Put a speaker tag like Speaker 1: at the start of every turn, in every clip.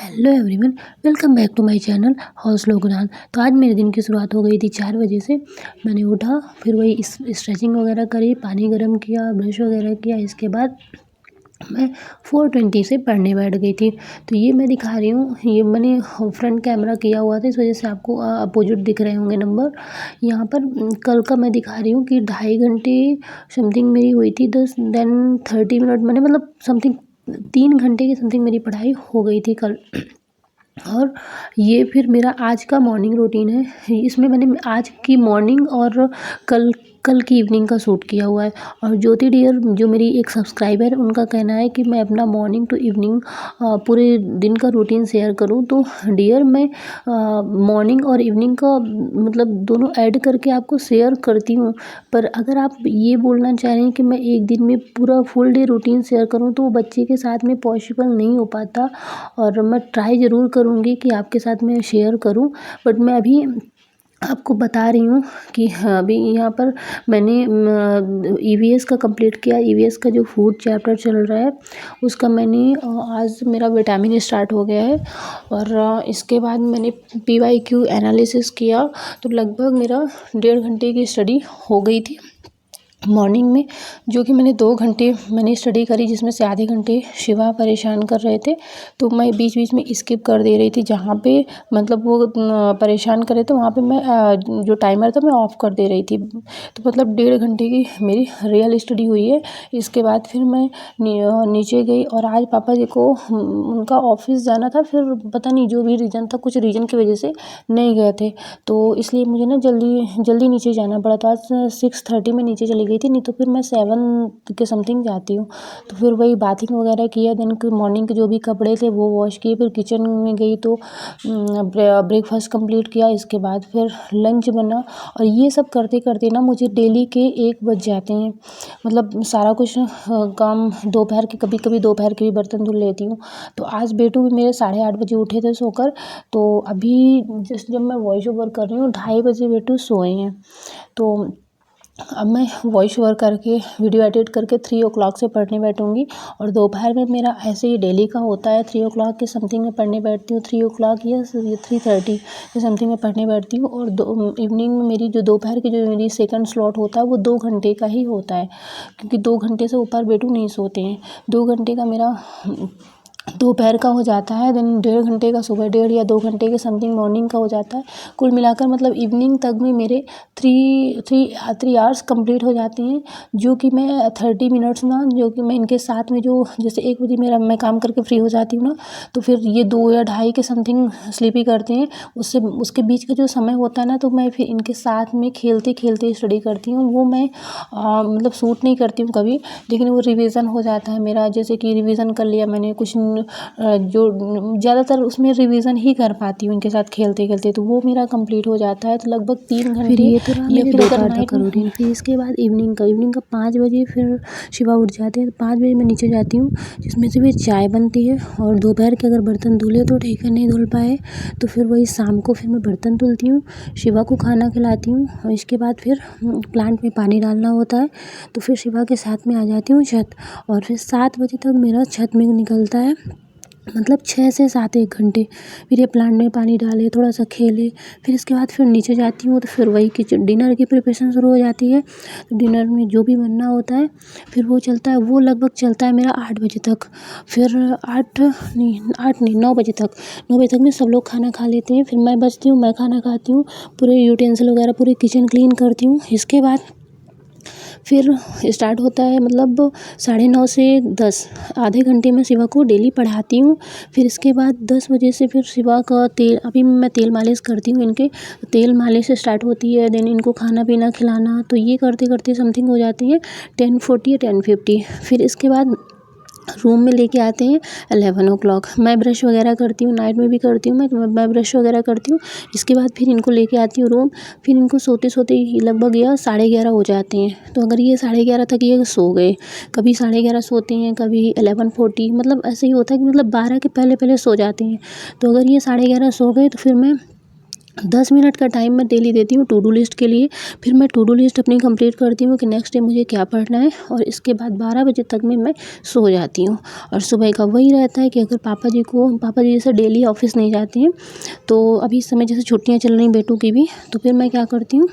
Speaker 1: Hello everyone, welcome back to my channel हौसलो गुनान। तो आज मेरे दिन की शुरुआत हो गई थी 4 बजे से। मैंने उठा, फिर वही स्ट्रेचिंग वगैरह करी, पानी गर्म किया, ब्रश वगैरह किया। इसके बाद मैं 4:20 से पढ़ने बैठ गई थी। तो ये मैं दिखा रही हूँ, ये मैंने फ्रंट कैमरा किया हुआ था, इस वजह से आपको अपोजिट दिख रहे होंगे नंबर यहाँ पर। कल का मैं दिखा रही हूँ कि 2.5 घंटे समथिंग मेरी हुई थी, 10 देन 30 मिनट मैंने मतलब समथिंग 3 घंटे की समथिंग मेरी पढ़ाई हो गई थी कल। और ये फिर मेरा आज का मॉर्निंग रूटीन है। इसमें मैंने आज की मॉर्निंग और कल कल की इवनिंग का शूट किया हुआ है। और ज्योति डियर जो मेरी एक सब्सक्राइबर है, उनका कहना है कि मैं अपना मॉर्निंग टू इवनिंग पूरे दिन का रूटीन शेयर करूं। तो डियर मैं मॉर्निंग और इवनिंग का मतलब दोनों ऐड करके आपको शेयर करती हूँ। पर अगर आप ये बोलना चाह रहे हैं कि मैं एक दिन में पूरा फुल डे रूटीन शेयर करूँ, तो वो बच्चे के साथ में पॉसिबल नहीं हो पाता। और मैं ट्राई ज़रूर करूँगी कि आपके साथ मैं शेयर करूँ, बट मैं अभी आपको बता रही हूँ कि हाँ, अभी यहाँ पर मैंने ईवीएस का कंप्लीट किया। ईवीएस का जो फूड चैप्टर चल रहा है उसका मैंने आज मेरा विटामिन स्टार्ट हो गया है। और इसके बाद मैंने पीवाईक्यू एनालिसिस किया, तो लगभग मेरा 1.5 घंटे की स्टडी हो गई थी मॉर्निंग में, जो कि मैंने 2 घंटे मैंने स्टडी करी, जिसमें से आधे घंटे शिवा परेशान कर रहे थे, तो मैं बीच बीच में स्किप कर दे रही थी। जहाँ पे मतलब वो परेशान कर रहे थे, वहाँ पे मैं जो टाइमर था मैं ऑफ़ कर दे रही थी। तो मतलब 1.5 घंटे की मेरी रियल स्टडी हुई है। इसके बाद फिर मैं नीचे गई, और आज पापा जी को उनका ऑफिस जाना था, फिर पता नहीं जो भी रीज़न था, कुछ रीज़न की वजह से नहीं गए थे, तो इसलिए मुझे ना जल्दी जल्दी नीचे जाना पड़ा। तो आज 6:30 में नीचे चली गई थी, नहीं तो फिर मैं 7 के समथिंग जाती हूँ। तो फिर वही बाथिंग वगैरह किया, देन मॉर्निंग के जो भी कपड़े थे वो वॉश किए, फिर किचन में गई तो ब्रेकफास्ट कंप्लीट किया। इसके बाद फिर लंच बना, और ये सब करते करते ना मुझे डेली के 1 बज जाते हैं। मतलब सारा कुछ काम दोपहर के, कभी कभी दोपहर के भी बर्तन धुल लेती हूँ। तो आज बेटू भी मेरे 8:30 बजे उठे थे सोकर, तो अभी जस्ट जब मैं वॉइस ओवर कर रही हूँ 2:30 बजे बेटू सोए हैं। तो अब मैं वॉइस ओवर करके वीडियो एडिट करके 3 o'clock से पढ़ने बैठूँगी। और दोपहर में मेरा ऐसे ही डेली का होता है, 3 o'clock के समथिंग में पढ़ने बैठती हूँ, 3 o'clock या 3:30 के समथिंग में पढ़ने बैठती हूँ। और इवनिंग में मेरी जो दोपहर की जो मेरी सेकंड स्लॉट होता है वो 2 घंटे का ही होता है, क्योंकि 2 घंटे से ऊपर बेटू नहीं सोते हैं। 2 घंटे का मेरा दोपहर का हो जाता है, देन 1.5 घंटे का सुबह, 1.5 या 2 घंटे के समथिंग मॉर्निंग का हो जाता है। कुल मिलाकर मतलब इवनिंग तक में मेरे 3 आवर्स कंप्लीट हो जाती हैं, जो कि मैं 30 मिनट्स ना, जो कि मैं इनके साथ में जो जैसे 1 बजे मैं काम करके फ्री हो जाती हूँ ना, तो फिर ये 2 या 2:30 के समथिंग स्लीप ही करते हैं। उससे उसके बीच का जो समय होता है ना, तो मैं फिर इनके साथ में खेलते खेलते स्टडी करती हूँ। वो मैं मतलब शूट नहीं करती हूँ कभी, लेकिन वो रिवीजन हो जाता है मेरा। जैसे कि रिवीजन कर लिया मैंने कुछ जो ज़्यादातर उसमें रिवीजन ही कर पाती हूँ इनके साथ खेलते खेलते, तो वो मेरा कंप्लीट हो जाता है। तो लगभग 3 घंटे।
Speaker 2: फिर ये तो रहा
Speaker 1: या
Speaker 2: मेरे
Speaker 1: फिर अगर
Speaker 2: दोपहर तक
Speaker 1: नाइट
Speaker 2: का
Speaker 1: में
Speaker 2: रूटीन। फिर इसके बाद इवनिंग का 5 बजे फिर शिवा उठ जाते हैं, तो 5 बजे मैं नीचे जाती हूँ, जिसमें से फिर चाय बनती है। और दोपहर के अगर बर्तन धुले तो ठीक है, नहीं धुल पाए तो फिर वही शाम को फिर मैं बर्तन धुलती हूँ, शिवा को खाना खिलाती हूँ। और इसके बाद फिर प्लांट में पानी डालना होता है, तो फिर शिवा के साथ में आ जाती हूँ छत। और फिर 7 बजे तक मेरा छत में निकलता है, मतलब 6 से 7 1 घंटे। फिर ये प्लांट में पानी डाले, थोड़ा सा खेले, फिर इसके बाद फिर नीचे जाती हूँ, तो फिर वही किचन डिनर की प्रिपरेशन शुरू हो जाती है। तो डिनर में जो भी बनना होता है फिर वो चलता है, वो लगभग चलता है मेरा 8 बजे तक। फिर 8 नहीं 9 बजे तक, 9 बजे तक में सब लोग खाना खा लेते हैं। फिर मैं बचती हूँ, मैं खाना खाती हूँ, पूरे यूटेंसिल वगैरह पूरी किचन क्लीन करती हूँ। इसके बाद फिर स्टार्ट होता है, मतलब 9:30 से 10, आधे घंटे में शिवा को डेली पढ़ाती हूँ। फिर इसके बाद 10 बजे से फिर शिवा का तेल, अभी मैं तेल मालिश करती हूँ इनके, तेल मालिश स्टार्ट होती है। देन इनको खाना पीना खिलाना, तो ये करते करते समथिंग हो जाती है 10:40 या 10:50। फिर इसके बाद रूम में लेके आते हैं 11 o'clock। मैं ब्रश वगैरह करती हूँ, नाइट में भी करती हूँ मैं ब्रश वगैरह करती हूँ। इसके बाद फिर इनको लेके आती हूँ रूम। फिर इनको सोते सोते ही लगभग यह 11:30 हो जाते हैं। तो अगर ये 11:30 तक ये सो गए, कभी 11:30 सोते हैं, कभी 11:40, मतलब ऐसे ही होता है कि मतलब 12 के पहले पहले सो जाते हैं। तो अगर ये 11:30 सो गए, तो फिर मैं 10 मिनट का टाइम मैं डेली देती हूँ टू डू लिस्ट के लिए। फिर मैं टू डू लिस्ट अपनी कंप्लीट करती हूँ कि नेक्स्ट डे मुझे क्या पढ़ना है, और इसके बाद 12 बजे तक में मैं सो जाती हूँ। और सुबह का वही रहता है कि अगर पापा जी जैसे डेली ऑफिस नहीं जाते हैं, तो अभी इस समय जैसे छुट्टियाँ चल रही बेटों की भी, तो फिर मैं क्या करती हूँ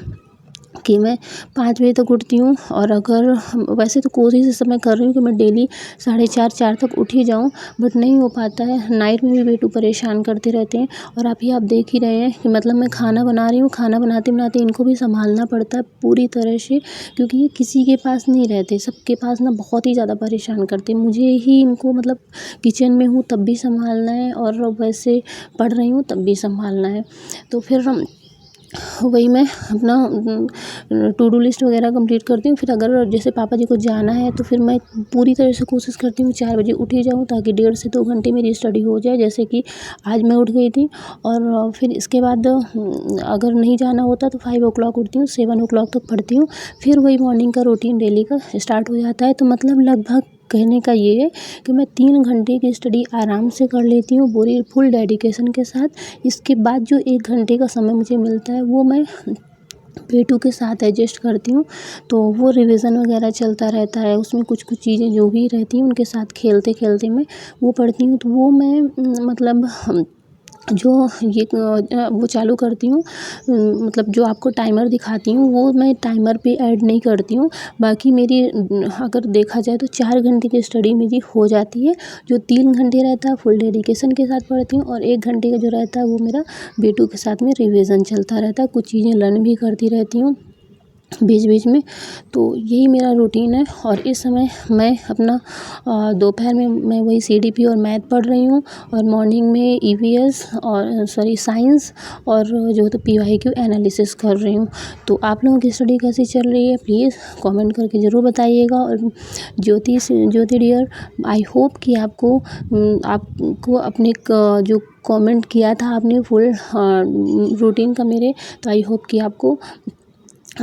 Speaker 2: कि मैं 5 बजे तक उठती हूँ। और अगर वैसे तो कोशिश इस समय कर रही हूँ कि मैं डेली 4:30 तक उठ ही जाऊँ, बट नहीं हो पाता है। नाइट में भी बेटू परेशान करते रहते हैं। और अभी आप देख ही रहे हैं कि मतलब मैं खाना बना रही हूँ, खाना बनाते बनाते इनको भी संभालना पड़ता है पूरी तरह से, क्योंकि ये किसी के पास नहीं रहते, सबके पास ना बहुत ही ज़्यादा परेशान करते हैं। मुझे ही इनको मतलब किचन में हूँ तब भी संभालना है, और वैसे पढ़ रही हूँ तब भी संभालना है। तो फिर वही मैं अपना टू डू लिस्ट वगैरह कंप्लीट करती हूँ। फिर अगर जैसे पापा जी को जाना है तो फिर मैं पूरी तरह से कोशिश करती हूँ 4 बजे उठ ही जाऊँ, ताकि 1.5 से 2 घंटे मेरी स्टडी हो जाए। जैसे कि आज मैं उठ गई थी, और फिर इसके बाद अगर नहीं जाना होता तो 5 o'clock उठती हूँ, 7 o'clock तक पढ़ती हूँ। फिर वही मॉर्निंग का रूटीन डेली का स्टार्ट हो जाता है। तो मतलब लगभग कहने का ये है कि मैं 3 घंटे की स्टडी आराम से कर लेती हूँ पूरी फुल डेडिकेशन के साथ। इसके बाद जो 1 घंटे का समय मुझे मिलता है वो मैं पेटू के साथ एडजस्ट करती हूँ। तो वो रिवीजन वगैरह चलता रहता है, उसमें कुछ कुछ चीज़ें जो भी रहती हैं उनके साथ खेलते खेलते मैं वो पढ़ती हूँ। तो वो मैं मतलब जो ये वो चालू करती हूँ, मतलब जो आपको टाइमर दिखाती हूँ वो मैं टाइमर पे ऐड नहीं करती हूँ। बाकी मेरी अगर देखा जाए तो 4 घंटे की स्टडी मेरी हो जाती है। जो 3 घंटे रहता है फुल डेडिकेशन के साथ पढ़ती हूँ, और 1 घंटे का जो रहता है वो मेरा बेटू के साथ में रिवीजन चलता रहता है। कुछ चीज़ें लर्न भी करती रहती हूँ बीच बीच में। तो यही मेरा रूटीन है। और इस समय मैं अपना दोपहर में मैं वही CDP और मैथ पढ़ रही हूँ, और मॉर्निंग में EVS और साइंस और जो तो PYQ एनालिसिस कर रही हूँ। तो आप लोगों की स्टडी कैसी चल रही है प्लीज़ कमेंट करके ज़रूर बताइएगा। और ज्योति डियर, आई होप कि आपको अपने जो कमेंट किया था आपने फुल रूटीन का मेरे, तो आई होप कि आपको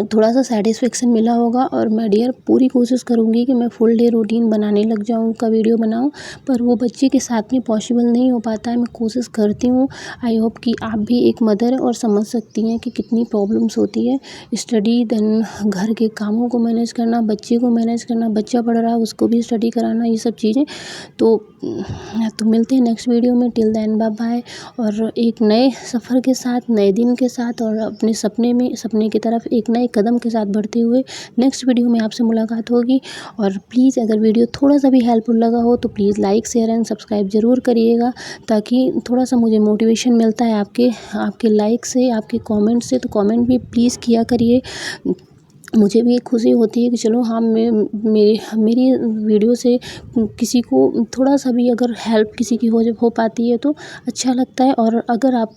Speaker 2: थोड़ा सा सेटिस्फेक्शन मिला होगा। और मैं डियर पूरी कोशिश करूँगी कि मैं फुल डे रूटीन बनाने लग जाऊँ, का वीडियो बनाऊँ, पर वो बच्चे के साथ में पॉसिबल नहीं हो पाता है। मैं कोशिश करती हूँ। आई होप कि आप भी एक मदर है और समझ सकती हैं कि कितनी प्रॉब्लम्स होती है। स्टडी, देन घर के कामों को मैनेज करना, बच्चे को मैनेज करना, बच्चा पढ़ रहा है उसको भी स्टडी कराना, ये सब चीज़ें। तो मिलते हैं नेक्स्ट वीडियो में। Till then bye bye. और एक नए सफ़र के साथ, नए दिन के साथ, और अपने सपने की तरफ एक नए कदम के साथ बढ़ते हुए नेक्स्ट वीडियो में आपसे मुलाकात होगी। और प्लीज़ अगर वीडियो थोड़ा सा भी हेल्पफुल लगा हो तो please like, share and subscribe ज़रूर करिएगा, ताकि थोड़ा सा मुझे मोटिवेशन मिलता है आपके लाइक से, आपके कमेंट से। तो कमेंट भी प्लीज़ किया करिए, मुझे भी एक खुशी होती है कि चलो हाँ मेरी वीडियो से किसी को थोड़ा सा भी अगर हेल्प किसी की हो पाती है तो अच्छा लगता है। और अगर आप